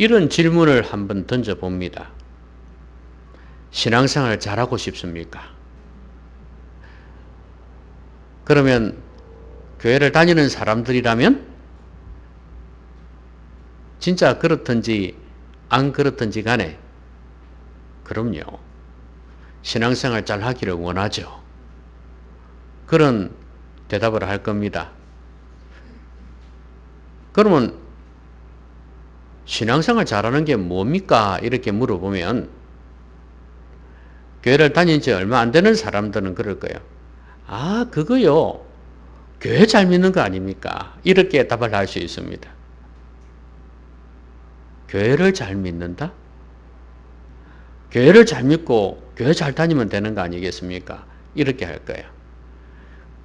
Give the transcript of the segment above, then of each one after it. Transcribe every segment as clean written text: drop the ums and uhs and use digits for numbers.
이런 질문을 한번 던져봅니다. 신앙생활 잘하고 싶습니까? 그러면 교회를 다니는 사람들이라면 진짜 그렇든지 안 그렇든지 간에 그럼요. 신앙생활 잘 하기를 원하죠. 그런 대답을 할 겁니다. 그러면 신앙생활 잘하는 게 뭡니까? 이렇게 물어보면 교회를 다닌 지 얼마 안 되는 사람들은 그럴 거예요. 아, 그거요. 교회 잘 믿는 거 아닙니까? 이렇게 답을 할 수 있습니다. 교회를 잘 믿는다? 교회를 잘 믿고 교회 잘 다니면 되는 거 아니겠습니까? 이렇게 할 거예요.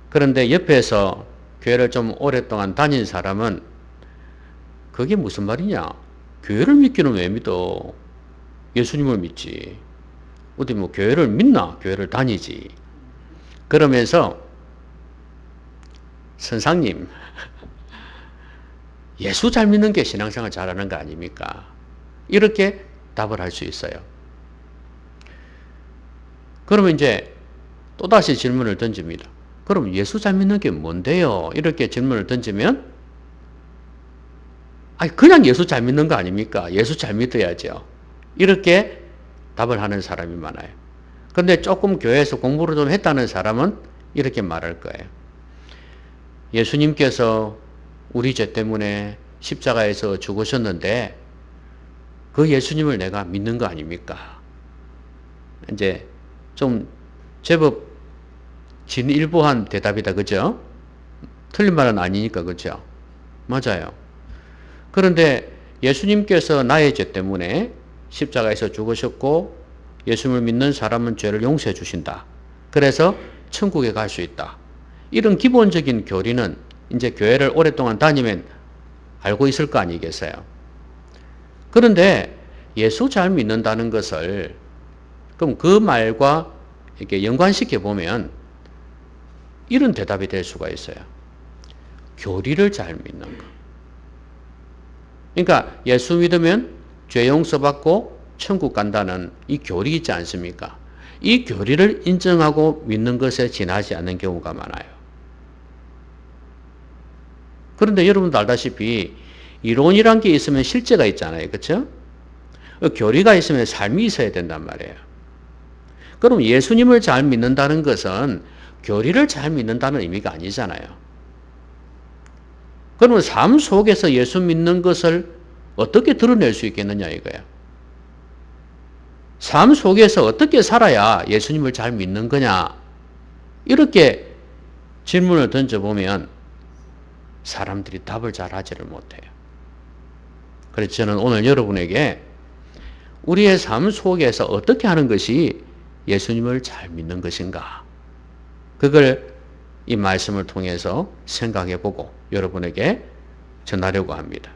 그런데 옆에서 교회를 좀 오랫동안 다닌 사람은 그게 무슨 말이냐? 교회를 믿기는 왜 믿어? 예수님을 믿지. 어디 뭐 교회를 믿나? 교회를 다니지. 그러면서 선상님, 예수 잘 믿는 게 신앙생활 잘하는 거 아닙니까? 이렇게 답을 할 수 있어요. 그러면 이제 또다시 질문을 던집니다. 그럼 예수 잘 믿는 게 뭔데요? 이렇게 질문을 던지면 아니 그냥 예수 잘 믿는 거 아닙니까? 예수 잘 믿어야죠. 이렇게 답을 하는 사람이 많아요. 근데 조금 교회에서 공부를 좀 했다는 사람은 이렇게 말할 거예요. 예수님께서 우리 죄 때문에 십자가에서 죽으셨는데 그 예수님을 내가 믿는 거 아닙니까? 이제 좀 제법 진일보한 대답이다. 그죠? 틀린 말은 아니니까. 그죠? 맞아요. 그런데 예수님께서 나의 죄 때문에 십자가에서 죽으셨고 예수님을 믿는 사람은 죄를 용서해 주신다. 그래서 천국에 갈 수 있다. 이런 기본적인 교리는 이제 교회를 오랫동안 다니면 알고 있을 거 아니겠어요? 그런데 예수 잘 믿는다는 것을 그럼 그 말과 이렇게 연관시켜 보면 이런 대답이 될 수가 있어요. 교리를 잘 믿는 거. 그러니까 예수 믿으면 죄 용서받고 천국 간다는 이 교리 있지 않습니까? 이 교리를 인정하고 믿는 것에 지나지 않는 경우가 많아요. 그런데 여러분도 알다시피 이론이란 게 있으면 실제가 있잖아요. 그렇죠? 교리가 있으면 삶이 있어야 된단 말이에요. 그럼 예수님을 잘 믿는다는 것은 교리를 잘 믿는다는 의미가 아니잖아요. 그러면 삶 속에서 예수 믿는 것을 어떻게 드러낼 수 있겠느냐 이거야. 삶 속에서 어떻게 살아야 예수님을 잘 믿는 거냐? 이렇게 질문을 던져보면 사람들이 답을 잘 하지를 못해요. 그래서 저는 오늘 여러분에게 우리의 삶 속에서 어떻게 하는 것이 예수님을 잘 믿는 것인가? 그걸 이 말씀을 통해서 생각해 보고 여러분에게 전하려고 합니다.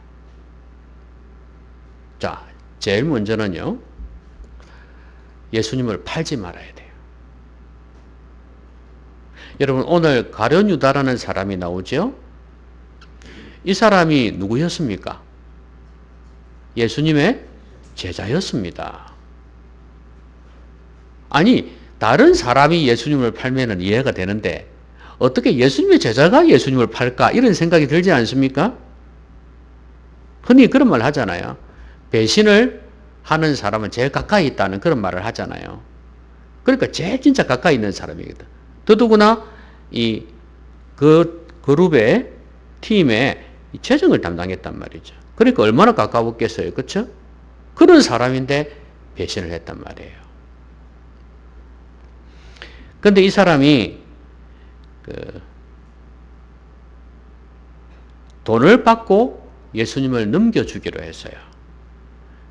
자, 제일 먼저는요. 예수님을 팔지 말아야 돼요. 여러분 오늘 가룟 유다라는 사람이 나오죠? 이 사람이 누구였습니까? 예수님의 제자였습니다. 아니 다른 사람이 예수님을 팔면 이해가 되는데 어떻게 예수님의 제자가 예수님을 팔까? 이런 생각이 들지 않습니까? 흔히 그런 말 하잖아요. 배신을 하는 사람은 제일 가까이 있다는 그런 말을 하잖아요. 그러니까 제일 진짜 가까이 있는 사람이거든. 더더구나 그 그룹의 팀의 재정을 담당했단 말이죠. 그러니까 얼마나 가까웠겠어요. 그렇죠? 그런 사람인데 배신을 했단 말이에요. 그런데 이 사람이 돈을 받고 예수님을 넘겨주기로 했어요.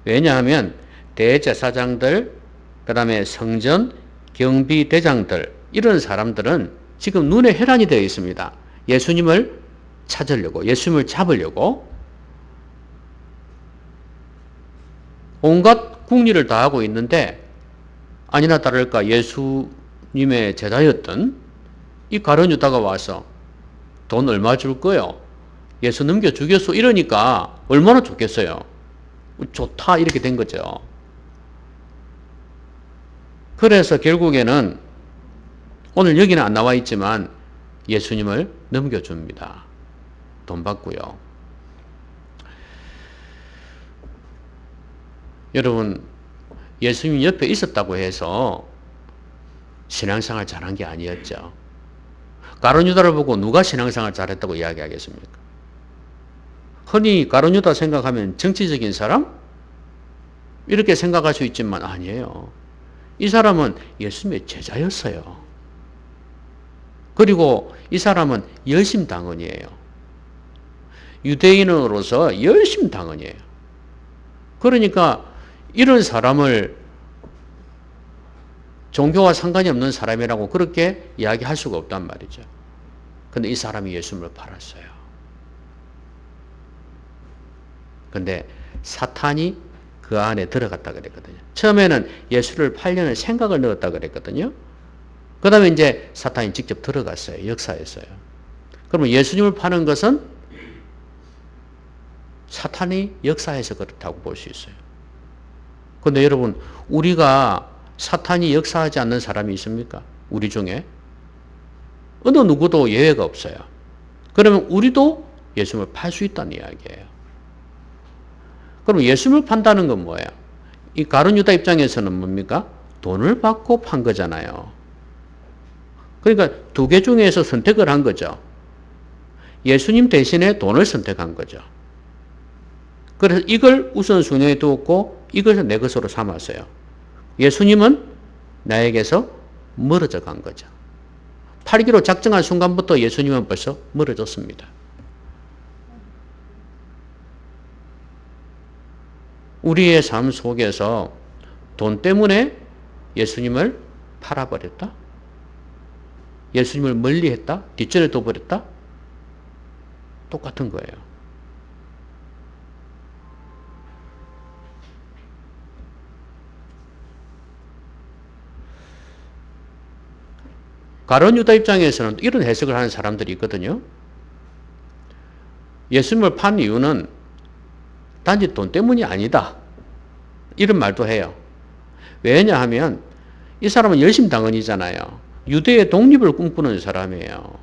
왜냐하면 대제사장들, 그 다음에 성전 경비대장들 이런 사람들은 지금 눈에 혈안이 되어 있습니다. 예수님을 찾으려고, 예수님을 잡으려고 온갖 궁리를 다 하고 있는데 아니나 다를까 예수님의 제자였던 이 가룟 유다가 와서 돈 얼마 줄 거요? 예수 넘겨 주겠소? 이러니까 얼마나 좋겠어요. 좋다 이렇게 된 거죠. 그래서 결국에는 오늘 여기는 안 나와 있지만 예수님을 넘겨줍니다. 돈 받고요. 여러분, 예수님 옆에 있었다고 해서 신앙생활 잘한 게 아니었죠. 가룟 유다를 보고 누가 신앙생활 잘했다고 이야기하겠습니까? 흔히 가룟 유다 생각하면 정치적인 사람? 이렇게 생각할 수 있지만 아니에요. 이 사람은 예수님의 제자였어요. 그리고 이 사람은 열심당원이에요. 유대인으로서 열심당원이에요. 그러니까 이런 사람을 종교와 상관이 없는 사람이라고 그렇게 이야기할 수가 없단 말이죠. 근데 이 사람이 예수님을 팔았어요. 근데 사탄이 그 안에 들어갔다 그랬거든요. 처음에는 예수를 팔려는 생각을 넣었다 그랬거든요. 그 다음에 이제 사탄이 직접 들어갔어요. 역사했어요. 그러면 예수님을 파는 것은 사탄이 역사해서 그렇다고 볼 수 있어요. 근데 여러분, 우리가 사탄이 역사하지 않는 사람이 있습니까? 우리 중에? 어느 누구도 예외가 없어요. 그러면 우리도 예수님을 팔 수 있다는 이야기예요. 그럼 예수님을 판다는 건 뭐예요? 이 가룟 유다 입장에서는 뭡니까? 돈을 받고 판 거잖아요. 그러니까 두 개 중에서 선택을 한 거죠. 예수님 대신에 돈을 선택한 거죠. 그래서 이걸 우선순위에 두었고 이것을 내 것으로 삼았어요. 예수님은 나에게서 멀어져 간 거죠. 팔기로 작정한 순간부터 예수님은 벌써 멀어졌습니다. 우리의 삶 속에서 돈 때문에 예수님을 팔아버렸다? 예수님을 멀리했다? 뒷전에 둬버렸다? 똑같은 거예요. 가룟 유다 입장에서는 이런 해석을 하는 사람들이 있거든요. 예수님을 판 이유는 단지 돈 때문이 아니다. 이런 말도 해요. 왜냐하면 이 사람은 열심당원이잖아요. 유대의 독립을 꿈꾸는 사람이에요.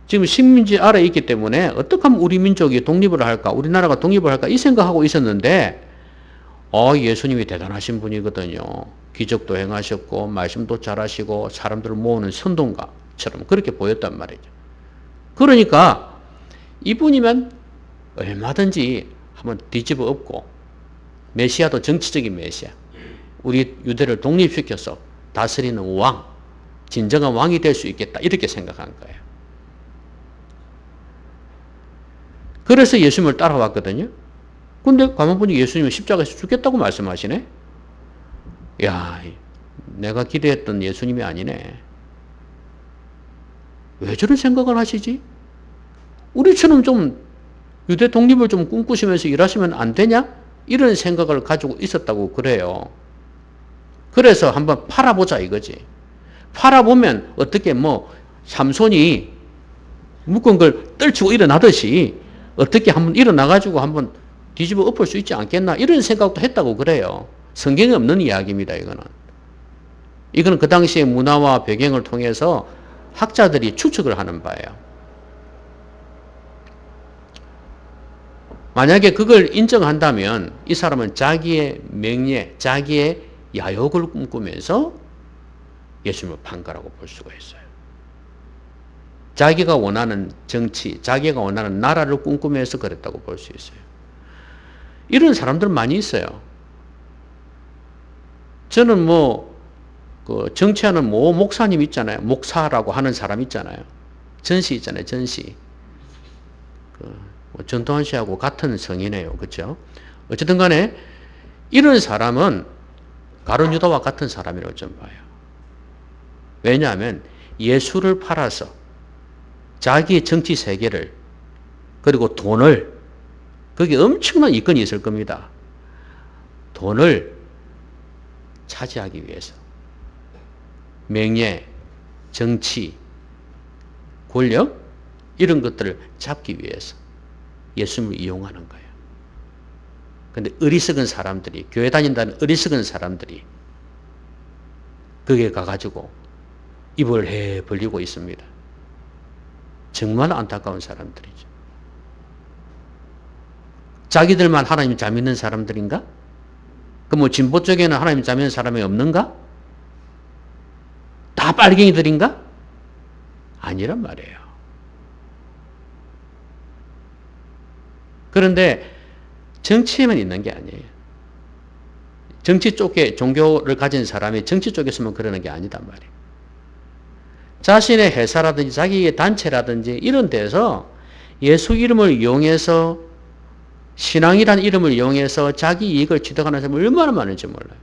지금 식민지 아래에 있기 때문에 어떻게 하면 우리 민족이 독립을 할까, 우리나라가 독립을 할까 이 생각하고 있었는데 예수님이 대단하신 분이거든요. 기적도 행하셨고 말씀도 잘하시고 사람들을 모으는 선동가처럼 그렇게 보였단 말이죠. 그러니까 이분이면 얼마든지 한번 뒤집어 엎고 메시아도 정치적인 메시아, 우리 유대를 독립시켜서 다스리는 왕, 진정한 왕이 될 수 있겠다 이렇게 생각한 거예요. 그래서 예수님을 따라왔거든요. 근데 가만 보니 예수님은 십자가에서 죽겠다고 말씀하시네. 야, 내가 기대했던 예수님이 아니네. 왜 저런 생각을 하시지? 우리처럼 좀 유대 독립을 좀 꿈꾸시면서 일하시면 안 되냐? 이런 생각을 가지고 있었다고 그래요. 그래서 한번 팔아보자 이거지. 팔아보면 어떻게 삼손이 묶은 걸 떨치고 일어나듯이 어떻게 한번 일어나가지고 한번 뒤집어 엎을 수 있지 않겠나 이런 생각도 했다고 그래요. 성경에 없는 이야기입니다. 이거는 그 당시의 문화와 배경을 통해서 학자들이 추측을 하는 바예요. 만약에 그걸 인정한다면 이 사람은 자기의 명예, 자기의 야욕을 꿈꾸면서 예수님을 판 거라고 볼 수가 있어요. 자기가 원하는 정치, 자기가 원하는 나라를 꿈꾸면서 그랬다고 볼 수 있어요. 이런 사람들 많이 있어요. 저는 정치하는 목사님 있잖아요. 목사라고 하는 사람 있잖아요. 전시 있잖아요. 전시. 전도환 씨하고 같은 성이네요. 그렇죠? 어쨌든 간에 이런 사람은 가룟 유다와 같은 사람이라고 좀 봐요. 왜냐하면 예수를 팔아서 자기의 정치 세계를 그리고 돈을 거기에 엄청난 이권이 있을 겁니다. 돈을 차지하기 위해서 명예, 정치, 권력 이런 것들을 잡기 위해서 예수님을 이용하는 거예요. 근데 어리석은 사람들이, 교회 다닌다는 어리석은 사람들이 거기에 가가지고 입을 해 벌리고 있습니다. 정말 안타까운 사람들이죠. 자기들만 하나님 잘 믿는 사람들인가? 그 뭐 진보 쪽에는 하나님 잘 믿는 사람이 없는가? 다 빨갱이들인가? 아니란 말이에요. 그런데 정치에만 있는 게 아니에요. 정치 쪽에 종교를 가진 사람이 정치 쪽에서만 그러는 게 아니단 말이에요. 자신의 회사라든지 자기의 단체라든지 이런 데서 예수 이름을 이용해서 신앙이라는 이름을 이용해서 자기 이익을 취득하는 사람이 얼마나 많은지 몰라요.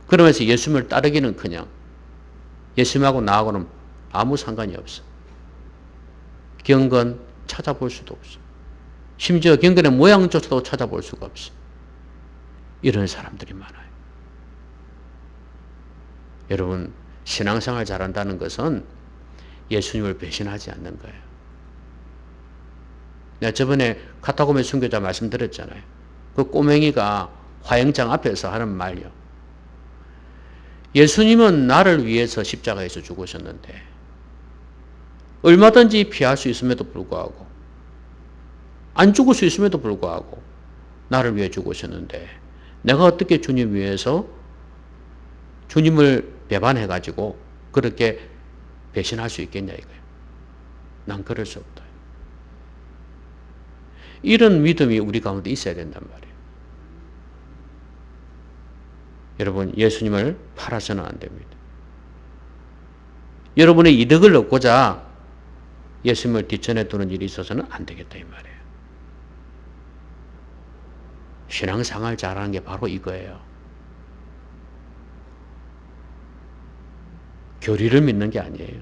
그러면서 예수님을 따르기는커녕 예수님하고 나하고는 아무 상관이 없어. 경건 찾아볼 수도 없어. 심지어 경건의 모양조차도 찾아볼 수가 없어. 이런 사람들이 많아요. 여러분, 신앙생활 잘한다는 것은 예수님을 배신하지 않는 거예요. 내가 저번에 카타고메 순교자 말씀드렸잖아요. 그 꼬맹이가 화영장 앞에서 하는 말이요. 예수님은 나를 위해서 십자가에서 죽으셨는데 얼마든지 피할 수 있음에도 불구하고 안 죽을 수 있음에도 불구하고 나를 위해 죽으셨는데 내가 어떻게 주님 위해서 주님을 배반해가지고 그렇게 배신할 수 있겠냐 이거예요. 난 그럴 수 없다. 이런 믿음이 우리 가운데 있어야 된단 말이에요. 여러분, 예수님을 팔아서는 안 됩니다. 여러분의 이득을 얻고자 예수님을 뒷전에 두는 일이 있어서는 안 되겠다 이 말이에요. 신앙생활 잘하는 게 바로 이거예요. 교리를 믿는 게 아니에요.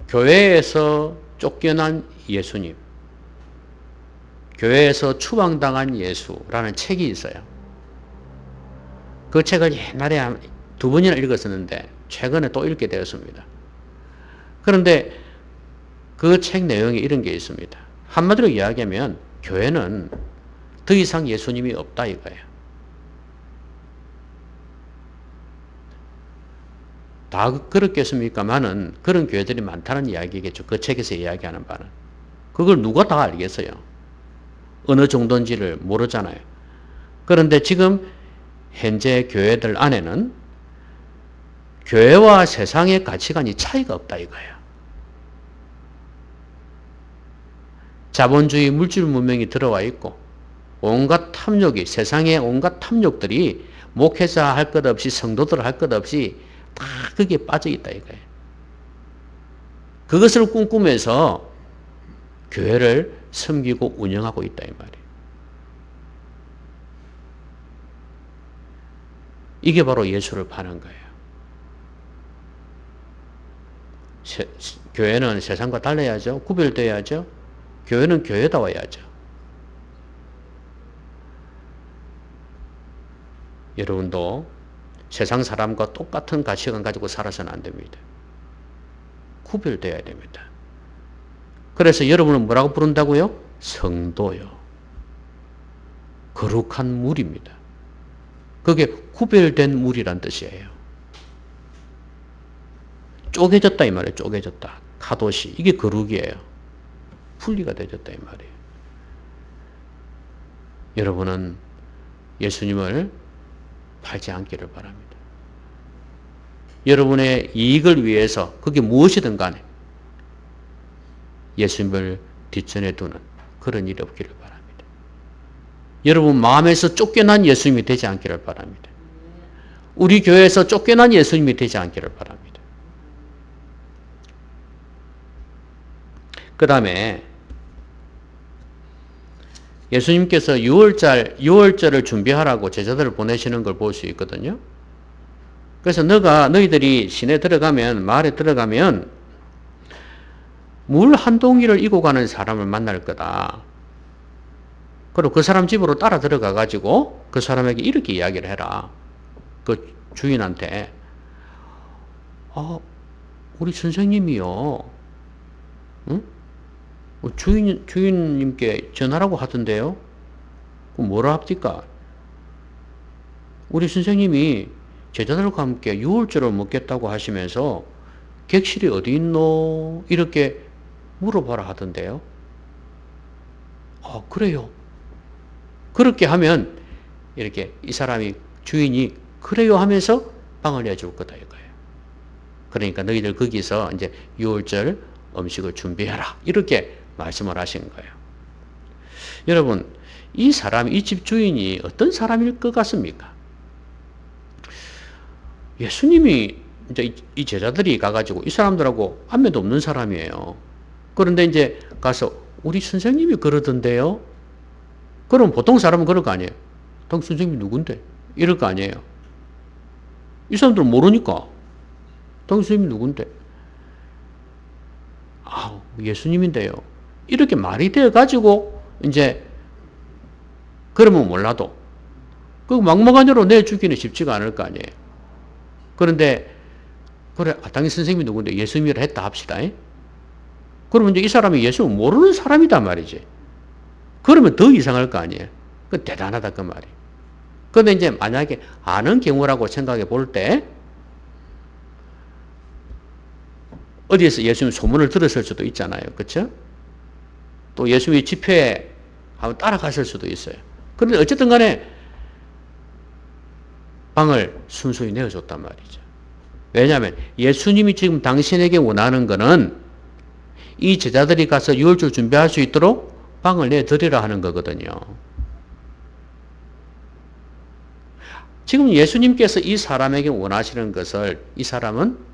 교회에서 쫓겨난 예수님, 교회에서 추방당한 예수라는 책이 있어요. 그 책을 옛날에 2번이나 읽었었는데 최근에 또 읽게 되었습니다. 그런데 그 책 내용에 이런 게 있습니다. 한마디로 이야기하면 교회는 더 이상 예수님이 없다 이거예요. 다 그렇겠습니까만은 그런 교회들이 많다는 이야기겠죠. 그 책에서 이야기하는 바는. 그걸 누가 다 알겠어요. 어느 정도인지를 모르잖아요. 그런데 지금 현재 교회들 안에는 교회와 세상의 가치관이 차이가 없다 이거예요. 자본주의 물질 문명이 들어와 있고 온갖 탐욕이, 세상의 온갖 탐욕들이 목회자 할 것 없이 성도들 할 것 없이 다 거기에 빠져 있다 이거예요. 그것을 꿈꾸면서 교회를 섬기고 운영하고 있다 이 말이에요. 이게 바로 예수를 파는 거예요. 교회는 세상과 달라야죠. 구별돼야죠. 교회는 교회다워야죠. 여러분도 세상 사람과 똑같은 가치관 가지고 살아서는 안 됩니다. 구별돼야 됩니다. 그래서 여러분은 뭐라고 부른다고요? 성도요. 거룩한 물입니다. 그게 구별된 물이란 뜻이에요. 쪼개졌다 이 말이에요. 쪼개졌다. 카도시. 이게 거룩이에요. 분리가 되졌다 이 말이에요. 여러분은 예수님을 팔지 않기를 바랍니다. 여러분의 이익을 위해서 그게 무엇이든 간에 예수님을 뒷전에 두는 그런 일이 없기를 바랍니다. 여러분 마음에서 쫓겨난 예수님이 되지 않기를 바랍니다. 우리 교회에서 쫓겨난 예수님이 되지 않기를 바랍니다. 그 다음에 예수님께서 유월절을 준비하라고 제자들을 보내시는 걸 볼 수 있거든요. 그래서 너희들이 시내 들어가면, 마을에 들어가면 물 한 동이를 이고 가는 사람을 만날 거다. 그리고 그 사람 집으로 따라 들어가 가지고 그 사람에게 이렇게 이야기를 해라. 그 주인한테 아, 우리 선생님이요. 응? 주인님께 전하라고 하던데요. 그럼 뭐라 합니까? 우리 선생님이 제자들과 함께 유월절을 먹겠다고 하시면서 객실이 어디 있노? 이렇게 물어봐라 하던데요. 아, 그래요. 그렇게 하면 이렇게 이 사람이 주인이 그래요 하면서 방을 내줄 거다 이거예요. 그러니까 너희들 거기서 이제 유월절 음식을 준비해라. 이렇게 말씀을 하신 거예요. 여러분, 이 사람, 이 집 주인이 어떤 사람일 것 같습니까? 예수님이 이제 이 제자들이 가가지고 이 사람들하고 안면도 없는 사람이에요. 그런데 이제 가서 우리 선생님이 그러던데요? 그럼 보통 사람은 그럴 거 아니에요. 당신 선생님이 누군데? 이럴 거 아니에요. 이 사람들은 모르니까. 당신 선생님이 누군데? 아, 예수님인데요. 이렇게 말이 되어가지고, 이제, 그러면 몰라도, 그 막무가내로 내주기는 쉽지가 않을 거 아니에요. 그런데, 그래, 당신 선생님이 누군데? 예수님이라 했다 합시다. 그러면 이제 이 사람이 예수를 모르는 사람이단 말이지. 그러면 더 이상할 거 아니에요. 그 대단하다, 그 말이. 그런데 이제 만약에 아는 경우라고 생각해 볼 때, 어디에서 예수님 소문을 들었을 수도 있잖아요. 그렇죠? 또 예수님이 집회에 한번 따라갔을 수도 있어요. 그런데 어쨌든 간에 방을 순순히 내어줬단 말이죠. 왜냐하면 예수님이 지금 당신에게 원하는 거는 이 제자들이 가서 유월절 준비할 수 있도록 방을 내드리라 하는 거거든요. 지금 예수님께서 이 사람에게 원하시는 것을 이 사람은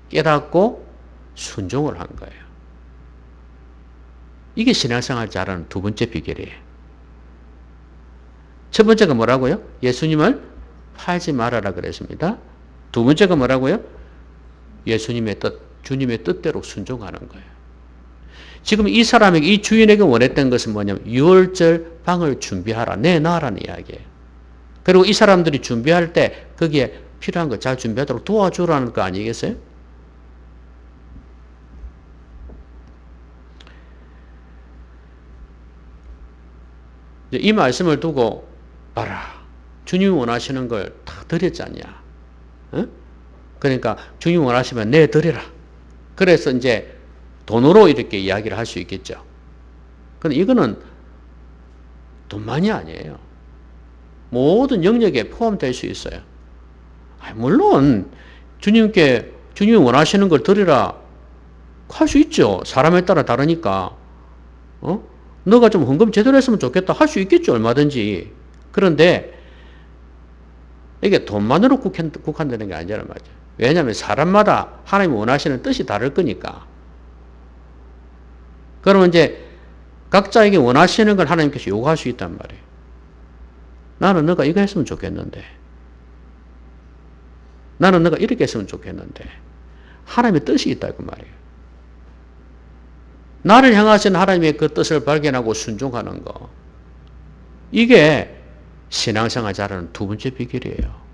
깨닫고 순종을 한 거예요. 이게 신앙생활 잘하는 두 번째 비결이에요. 첫 번째가 뭐라고요? 예수님을 팔지 말아라 그랬습니다. 두 번째가 뭐라고요? 예수님의 뜻, 주님의 뜻대로 순종하는 거예요. 지금 이 사람에게, 이 주인에게 원했던 것은 뭐냐면 유월절 방을 준비하라, 내놔라는 이야기예요. 그리고 이 사람들이 준비할 때 거기에 필요한 거 잘 준비하도록 도와주라는 거 아니겠어요? 이 말씀을 두고 봐라. 주님이 원하시는 걸 다 드렸잖냐. 어? 그러니까 주님이 원하시면 내드려라. 그래서 이제 돈으로 이렇게 이야기를 할 수 있겠죠. 그런데 이거는 돈만이 아니에요. 모든 영역에 포함될 수 있어요. 물론 주님이 원하시는 걸 드리라 할 수 있죠. 사람에 따라 다르니까. 너가 좀 헌금 제대로 했으면 좋겠다 할 수 있겠죠. 얼마든지. 그런데 이게 돈만으로 국한되는 게 아니란 말이죠. 왜냐하면 사람마다 하나님이 원하시는 뜻이 다를 거니까. 그러면 이제 각자에게 원하시는 걸 하나님께서 요구할 수 있단 말이에요. 나는 너가 이거 했으면 좋겠는데. 나는 너가 이렇게 했으면 좋겠는데. 하나님의 뜻이 있다고 말이에요. 나를 향하신 하나님의 그 뜻을 발견하고 순종하는 거. 이게 신앙생활 잘하는 두 번째 비결이에요.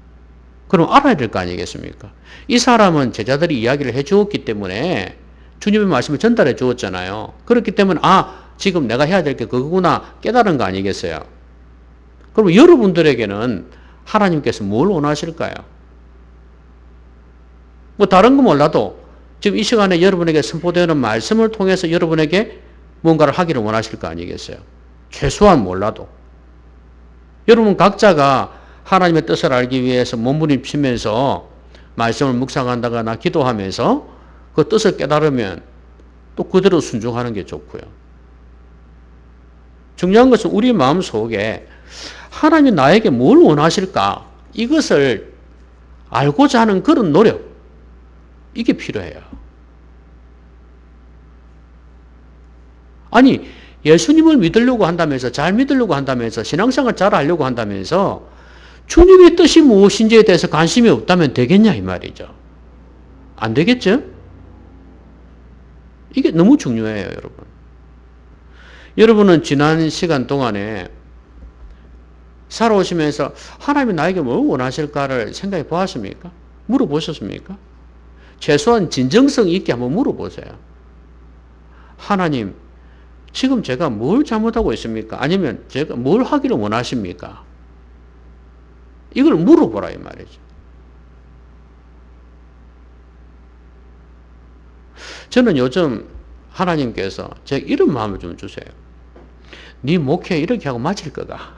그럼 알아야 될 거 아니겠습니까? 이 사람은 제자들이 이야기를 해 주었기 때문에 주님의 말씀을 전달해 주었잖아요. 그렇기 때문에 지금 내가 해야 될 게 그거구나 깨달은 거 아니겠어요? 그럼 여러분들에게는 하나님께서 뭘 원하실까요? 뭐 다른 거 몰라도 지금 이 시간에 여러분에게 선포되는 말씀을 통해서 여러분에게 뭔가를 하기를 원하실 거 아니겠어요? 최소한 몰라도. 여러분 각자가 하나님의 뜻을 알기 위해서 몸부림치면서 말씀을 묵상한다거나 기도하면서 그 뜻을 깨달으면 또 그대로 순종하는 게 좋고요. 중요한 것은 우리 마음속에 하나님이 나에게 뭘 원하실까? 이것을 알고자 하는 그런 노력. 이게 필요해요. 아니, 예수님을 믿으려고 한다면서, 잘 믿으려고 한다면서, 신앙생활 잘 하려고 한다면서, 주님의 뜻이 무엇인지에 대해서 관심이 없다면 되겠냐, 이 말이죠. 안 되겠죠? 이게 너무 중요해요, 여러분. 여러분은 지난 시간 동안에 살아오시면서 하나님이 나에게 뭘 원하실까를 생각해 보았습니까? 물어보셨습니까? 최소한 진정성 있게 한번 물어보세요. 하나님, 지금 제가 뭘 잘못하고 있습니까? 아니면 제가 뭘 하기를 원하십니까? 이걸 물어보라 이 말이죠. 저는 요즘 하나님께서 제가 이런 마음을 좀 주세요. 네 목회 이렇게 하고 마칠 거가?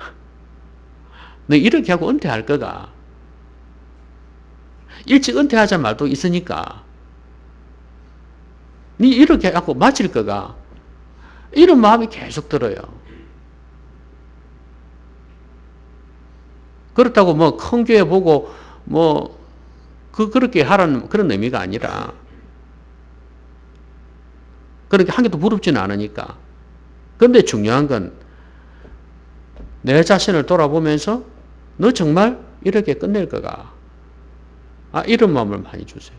너 이렇게 하고 은퇴할 거가? 일찍 은퇴하자 말도 있으니까 네 이렇게 하고 마칠 거가? 이런 마음이 계속 들어요. 그렇다고 뭐 큰 교회 보고 뭐 그렇게 하라는 그런 의미가 아니라 그렇게 하기도 부럽지는 않으니까. 그런데 중요한 건 내 자신을 돌아보면서 너 정말 이렇게 끝낼 거가? 이런 마음을 많이 주세요.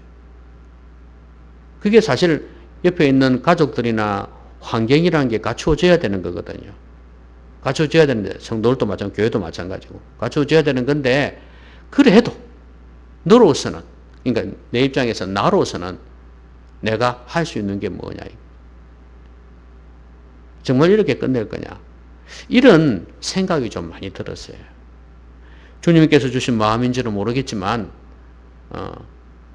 그게 사실 옆에 있는 가족들이나 환경이라는 게 갖추어져야 되는 거거든요. 갖추어져야 되는데 성도들도 마찬가지고 교회도 마찬가지고 갖추어져야 되는 건데 그래도 너로서는 그러니까 내 입장에서 나로서는 내가 할 수 있는 게 뭐냐. 정말 이렇게 끝낼 거냐. 이런 생각이 좀 많이 들었어요. 주님께서 주신 마음인지는 모르겠지만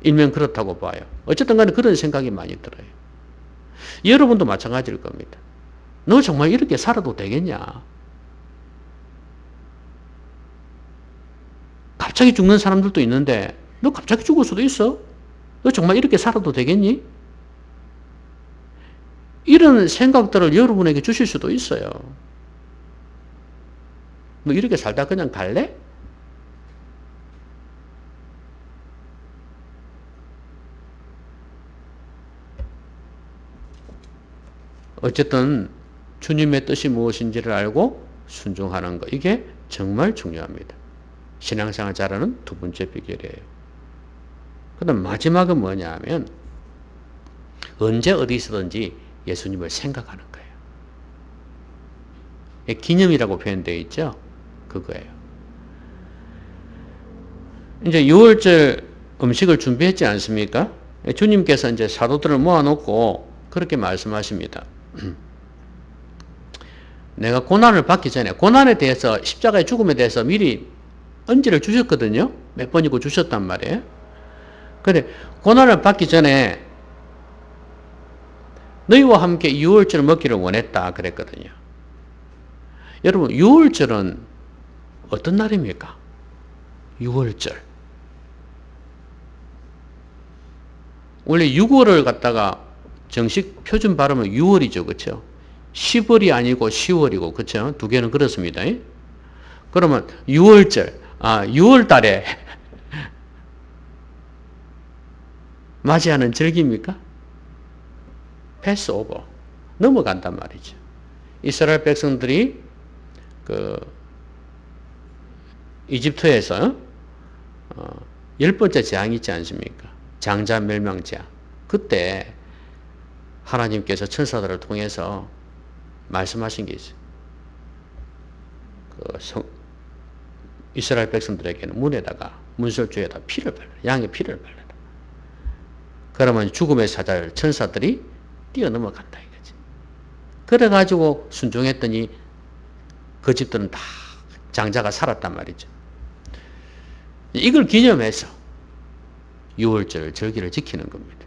일면 그렇다고 봐요. 어쨌든 간에 그런 생각이 많이 들어요. 여러분도 마찬가지일 겁니다. 너 정말 이렇게 살아도 되겠냐? 갑자기 죽는 사람들도 있는데 너 갑자기 죽을 수도 있어? 너 정말 이렇게 살아도 되겠니? 이런 생각들을 여러분에게 주실 수도 있어요. 너 이렇게 살다 그냥 갈래? 어쨌든 주님의 뜻이 무엇인지를 알고 순종하는 것. 이게 정말 중요합니다. 신앙생활 잘하는 두 번째 비결이에요. 그 다음 마지막은 뭐냐 하면 언제 어디서든지 예수님을 생각하는 거예요. 기념이라고 표현되어 있죠? 그거예요. 이제 6월절 음식을 준비했지 않습니까? 주님께서 이제 사도들을 모아놓고 그렇게 말씀하십니다. 내가 고난을 받기 전에 고난에 대해서 십자가의 죽음에 대해서 미리 언지를 주셨거든요. 몇 번이고 주셨단 말이에요. 그런데 고난을 받기 전에 너희와 함께 유월절을 먹기를 원했다 그랬거든요. 여러분 유월절은 어떤 날입니까? 유월절. 원래 6월을 갖다가 정식 표준 발음은 6월이죠. 그렇죠? 10월이 아니고 10월이고 그렇죠? 두 개는 그렇습니다. 그러면 6월절 6월 달에 맞이하는 절기입니까? 패스오버. 넘어간단 말이죠. 이스라엘 백성들이 이집트에서 10번째 재앙이 있지 않습니까? 장자 멸망 재앙. 그때 하나님께서 천사들을 통해서 말씀하신 게 있어요. 이스라엘 백성들에게는 문에다가 문설주에다 피를 발라. 양의 피를 발라라. 그러면 죽음의 사자를 천사들이 뛰어넘어간다 이거지. 그래가지고 순종했더니 그 집들은 다 장자가 살았단 말이죠. 이걸 기념해서 6월절 절기를 지키는 겁니다.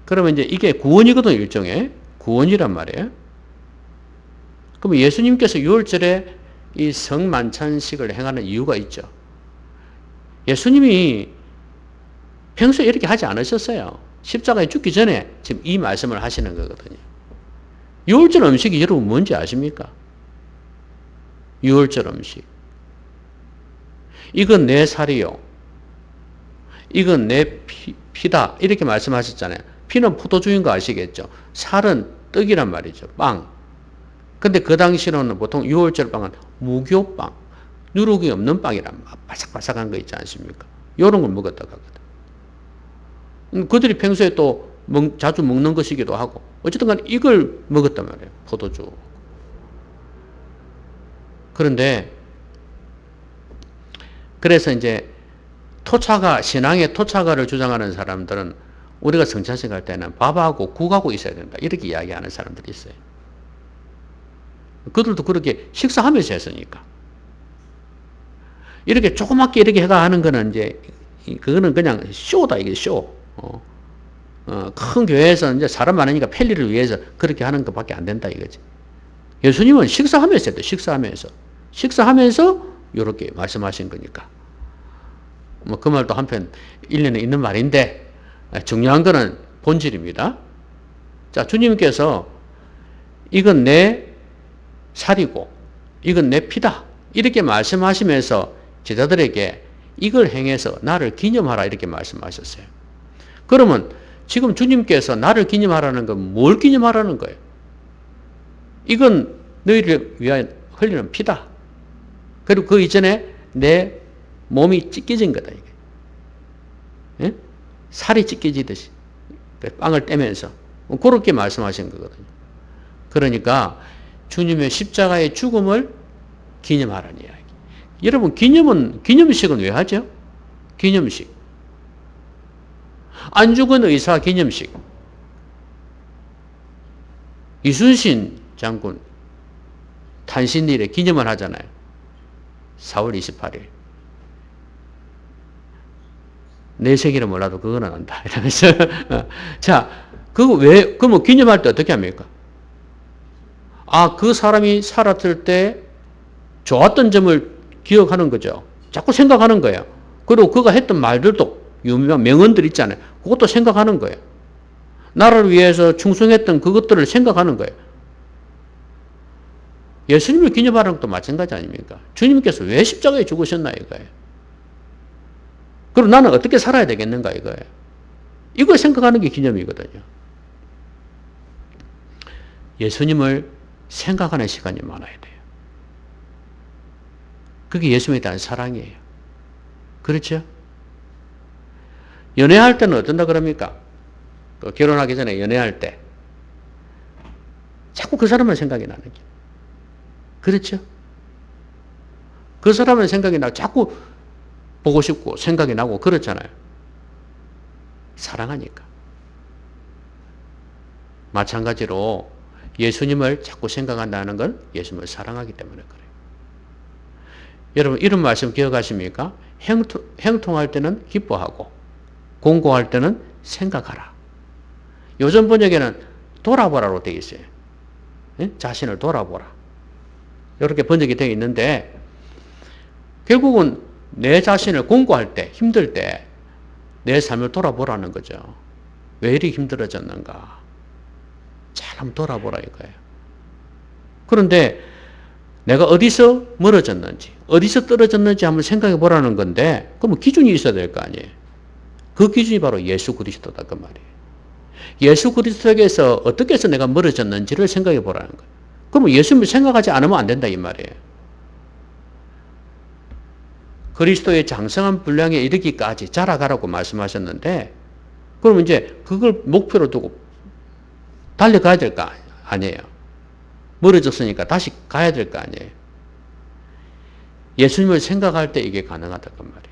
그러면 이제 이게 구원이거든요. 일종의 구원이란 말이에요. 그럼 예수님께서 6월절에 이 성만찬식을 행하는 이유가 있죠. 예수님이 평소에 이렇게 하지 않으셨어요. 십자가에 죽기 전에 지금 이 말씀을 하시는 거거든요. 6월절 음식이 여러분 뭔지 아십니까? 6월절 음식. 이건 내 살이요. 이건 내 피다. 이렇게 말씀하셨잖아요. 피는 포도주인 거 아시겠죠? 살은 떡이란 말이죠. 빵. 근데 그 당시로는 보통 6월절 빵은 무교빵. 누룩이 없는 빵이란 바삭바삭한 거 있지 않습니까? 이런 걸 먹었다고 하거든. 그들이 평소에 또 자주 먹는 것이기도 하고 어쨌든 간에 이걸 먹었단 말이에요. 포도주. 그런데 그래서 이제 신앙의 토착화를 주장하는 사람들은 우리가 성찬식 할 때는 밥하고 국하고 있어야 된다. 이렇게 이야기하는 사람들이 있어요. 그들도 그렇게 식사하면서 했으니까. 이렇게 조그맣게 이렇게 해가 하는 거는 이제, 그거는 그냥 쇼다, 이게 쇼. 큰 교회에서 이제 사람 많으니까 편리를 위해서 그렇게 하는 것밖에 안 된다, 이거지. 예수님은 식사하면서 했대, 식사하면서. 식사하면서 이렇게 말씀하신 거니까. 뭐 그 말도 한편 일리는 있는 말인데, 중요한 거는 본질입니다. 자, 주님께서 이건 내 살이고, 이건 내 피다. 이렇게 말씀하시면서 제자들에게 이걸 행해서 나를 기념하라 이렇게 말씀하셨어요. 그러면 지금 주님께서 나를 기념하라는 건 뭘 기념하라는 거예요? 이건 너희를 위하여 흘리는 피다. 그리고 그 이전에 내 몸이 찢겨진 거다. 이게. 예? 살이 찢겨지듯이 빵을 떼면서 그렇게 말씀하신 거거든요. 그러니까 주님의 십자가의 죽음을 기념하라는 이야기. 여러분, 기념식은 왜 하죠? 기념식. 안 죽은 의사 기념식. 이순신 장군 탄신일에 기념을 하잖아요. 4월 28일. 내 생일은 몰라도 그거는 안다. 이러면서. 자, 그러면 기념할 때 어떻게 합니까? 그 사람이 살았을 때 좋았던 점을 기억하는 거죠. 자꾸 생각하는 거예요. 그리고 그가 했던 말들도 유명한 명언들 있잖아요. 그것도 생각하는 거예요. 나라를 위해서 충성했던 그것들을 생각하는 거예요. 예수님을 기념하는 것도 마찬가지 아닙니까? 주님께서 왜 십자가에 죽으셨나 이거예요. 그럼 나는 어떻게 살아야 되겠는가 이거예요. 이걸 생각하는 게 기념이거든요. 예수님을 생각하는 시간이 많아야 돼요. 그게 예수님에 대한 사랑이에요. 그렇죠? 연애할 때는 어떤다 그럽니까? 또 결혼하기 전에 연애할 때 자꾸 그 사람만 생각이 나는 게. 그렇죠? 그 사람은 생각이 나고 자꾸 보고 싶고 생각이 나고 그렇잖아요. 사랑하니까. 마찬가지로 예수님을 자꾸 생각한다는 건 예수님을 사랑하기 때문에 그래요. 여러분 이런 말씀 기억하십니까? 행통할 때는 기뻐하고 공고할 때는 생각하라. 요즘 번역에는 돌아보라로 되어 있어요. 자신을 돌아보라. 이렇게 번역이 되어 있는데 결국은 내 자신을 공고할 때, 힘들 때 내 삶을 돌아보라는 거죠. 왜 이리 힘들어졌는가? 잘 한번 돌아보라 이거예요. 그런데 내가 어디서 멀어졌는지, 어디서 떨어졌는지 한번 생각해 보라는 건데 그러면 기준이 있어야 될 거 아니에요. 그 기준이 바로 예수 그리스도다 그 말이에요. 예수 그리스도에게서 어떻게 해서 내가 멀어졌는지를 생각해 보라는 거예요. 그러면 예수님을 생각하지 않으면 안 된다 이 말이에요. 그리스도의 장성한 분량에 이르기까지 자라가라고 말씀하셨는데 그러면 이제 그걸 목표로 두고 달려가야 될 거 아니에요. 멀어졌으니까 다시 가야 될 거 아니에요. 예수님을 생각할 때 이게 가능하다 그 말이에요.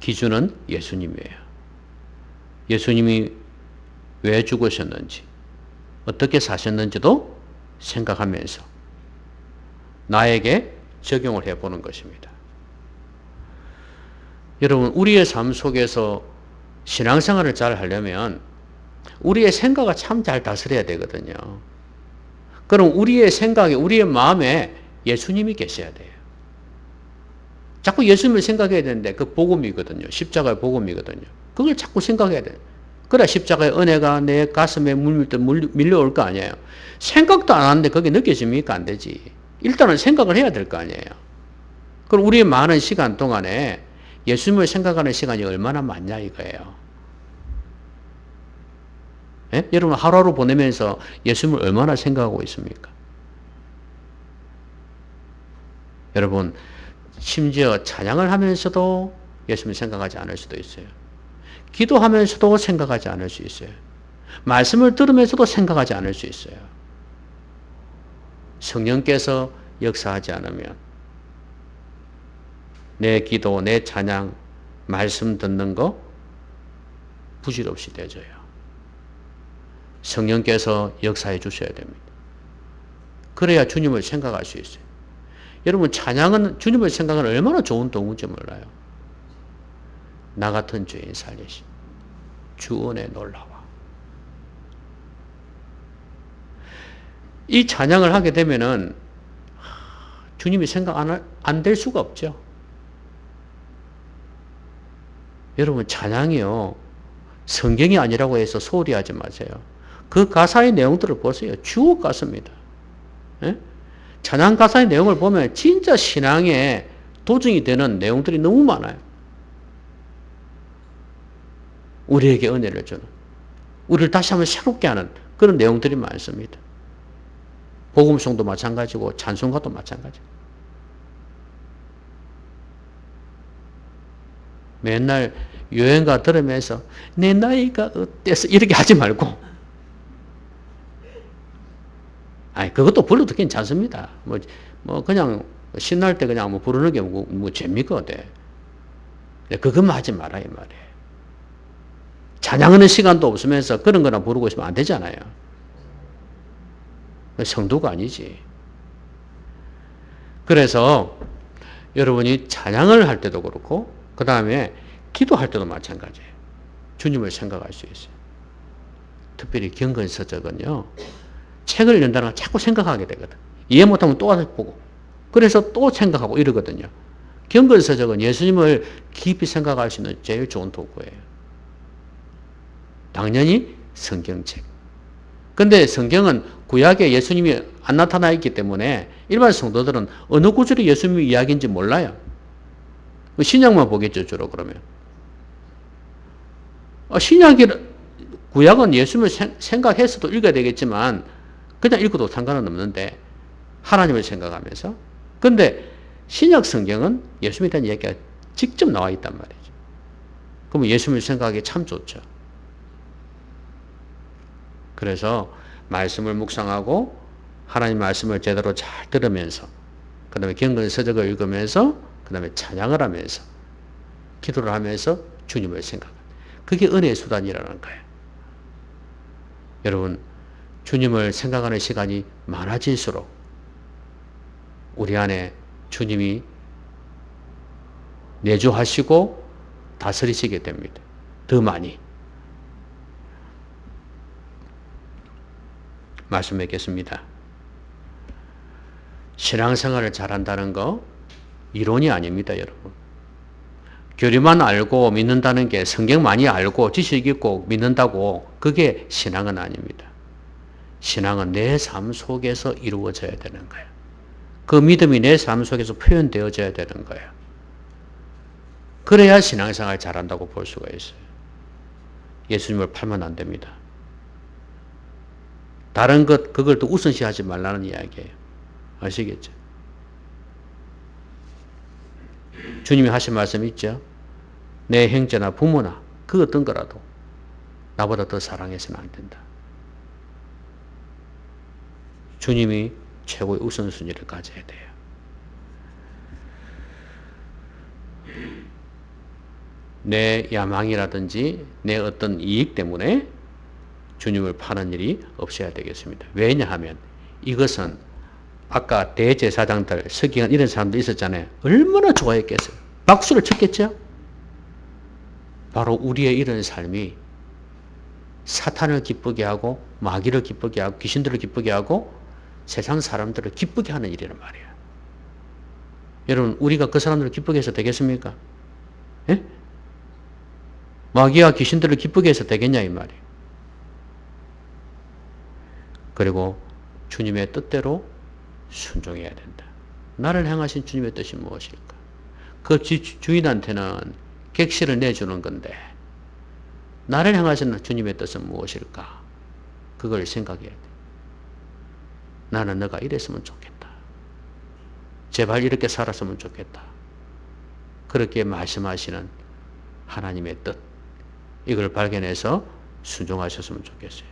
기준은 예수님이에요. 예수님이 왜 죽으셨는지 어떻게 사셨는지도 생각하면서 나에게 적용을 해보는 것입니다. 여러분 우리의 삶 속에서 신앙생활을 잘 하려면 우리의 생각을 참 잘 다스려야 되거든요. 그럼 우리의 생각에 우리의 마음에 예수님이 계셔야 돼요. 자꾸 예수님을 생각해야 되는데 그 복음이거든요. 십자가의 복음이거든요. 그걸 자꾸 생각해야 돼요. 그래 십자가의 은혜가 내 가슴에 밀려올 거 아니에요. 생각도 안 하는데 그게 느껴집니까? 안 되지. 일단은 생각을 해야 될 거 아니에요. 그럼 우리의 많은 시간 동안에 예수님을 생각하는 시간이 얼마나 많냐 이거예요. 예? 여러분 하루하루 보내면서 예수님을 얼마나 생각하고 있습니까? 여러분 심지어 찬양을 하면서도 예수님을 생각하지 않을 수도 있어요. 기도하면서도 생각하지 않을 수 있어요. 말씀을 들으면서도 생각하지 않을 수 있어요. 성령께서 역사하지 않으면 내 기도, 내 찬양, 말씀 듣는 거 부질없이 되져요. 성령께서 역사해 주셔야 됩니다. 그래야 주님을 생각할 수 있어요. 여러분, 찬양은, 주님을 생각하는 얼마나 좋은 도구인지 몰라요. 나 같은 죄인 살리심, 주 은혜 놀라워. 이 찬양을 하게 되면은 주님이 생각 안 될 수가 없죠. 여러분, 찬양이요, 성경이 아니라고 해서 소홀히 하지 마세요. 그 가사의 내용들을 보세요. 주옥 같습니다. 예? 찬양 가사의 내용을 보면 진짜 신앙에 도증이 되는 내용들이 너무 많아요. 우리에게 은혜를 주는, 우리를 다시 한번 새롭게 하는 그런 내용들이 많습니다. 복음송도 마찬가지고 찬송가도 마찬가지고. 맨날 여행가 들으면서 내 나이가 어때서 이렇게 하지 말고, 아니 그것도 불러도 괜찮습니다. 뭐 그냥 신날 때 그냥 뭐 부르는 게 뭐 재미가 돼. 그것만 하지 마라 이 말이에요. 찬양하는 시간도 없으면서 그런 거나 부르고 있으면 안 되잖아요. 성도가 아니지. 그래서 여러분이 찬양을 할 때도 그렇고 그 다음에 기도할 때도 마찬가지예요. 주님을 생각할 수 있어요. 특별히 경건서적은요, 책을 읽는다는 걸 자꾸 생각하게 되거든. 이해 못하면 또 와서 보고, 그래서 또 생각하고 이러거든요. 경건서적은 예수님을 깊이 생각할 수 있는 제일 좋은 도구예요. 당연히 성경책. 근데 성경은 구약에 예수님이 안 나타나 있기 때문에 일반 성도들은 어느 구절이 예수님의 이야기인지 몰라요. 신약만 보겠죠, 주로 그러면. 신약이, 구약은 예수님을 생각해서도 읽어야 되겠지만 그냥 읽어도 상관은 없는데 하나님을 생각하면서. 근데 신약 성경은 예수님에 대한 이야기가 직접 나와 있단 말이죠. 그러면 예수님을 생각하기 참 좋죠. 그래서 말씀을 묵상하고 하나님 말씀을 제대로 잘 들으면서, 그 다음에 경건서적을 읽으면서, 그 다음에 찬양을 하면서, 기도를 하면서 주님을 생각합니다. 그게 은혜의 수단이라는 거예요. 여러분, 주님을 생각하는 시간이 많아질수록 우리 안에 주님이 내주하시고 다스리시게 됩니다. 더 많이. 말씀 맺겠습니다. 신앙생활을 잘한다는 거 이론이 아닙니다, 여러분. 교리만 알고 믿는다는 게, 성경 많이 알고 지식 있고 믿는다고 그게 신앙은 아닙니다. 신앙은 내 삶 속에서 이루어져야 되는 거예요. 그 믿음이 내 삶 속에서 표현되어져야 되는 거예요. 그래야 신앙생활 잘한다고 볼 수가 있어요. 예수님을 팔면 안 됩니다. 다른 것, 그걸 또 우선시하지 말라는 이야기예요. 아시겠죠? 주님이 하신 말씀 있죠? 내 형제나 부모나 그 어떤 거라도 나보다 더 사랑해서는 안 된다. 주님이 최고의 우선순위를 가져야 돼요. 내 야망이라든지 내 어떤 이익 때문에 주님을 파는 일이 없어야 되겠습니다. 왜냐하면 이것은 아까 대제사장들, 서기관 이런 사람도 있었잖아요. 얼마나 좋아했겠어요. 박수를 쳤겠죠? 바로 우리의 이런 삶이 사탄을 기쁘게 하고 마귀를 기쁘게 하고 귀신들을 기쁘게 하고 세상 사람들을 기쁘게 하는 일이란 말이에요. 여러분, 우리가 그 사람들을 기쁘게 해서 되겠습니까? 예? 마귀와 귀신들을 기쁘게 해서 되겠냐 이 말이에요. 그리고 주님의 뜻대로 순종해야 된다. 나를 향하신 주님의 뜻이 무엇일까? 그 주인한테는 객실을 내주는 건데 나를 향하신 주님의 뜻은 무엇일까? 그걸 생각해야 돼. 나는 너가 이랬으면 좋겠다. 제발 이렇게 살았으면 좋겠다. 그렇게 말씀하시는 하나님의 뜻, 이걸 발견해서 순종하셨으면 좋겠어요.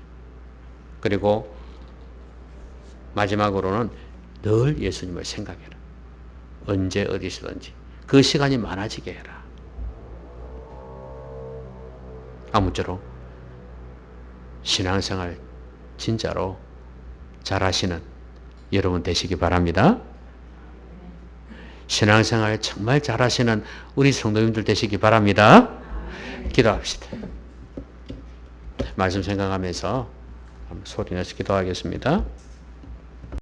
그리고 마지막으로는 늘 예수님을 생각해라. 언제 어디서든지. 그 시간이 많아지게 해라. 아무쪼록 신앙생활 진짜로 잘하시는 여러분 되시기 바랍니다. 신앙생활 정말 잘하시는 우리 성도님들 되시기 바랍니다. 기도합시다. 말씀 생각하면서 소리 내서 기도하겠습니다.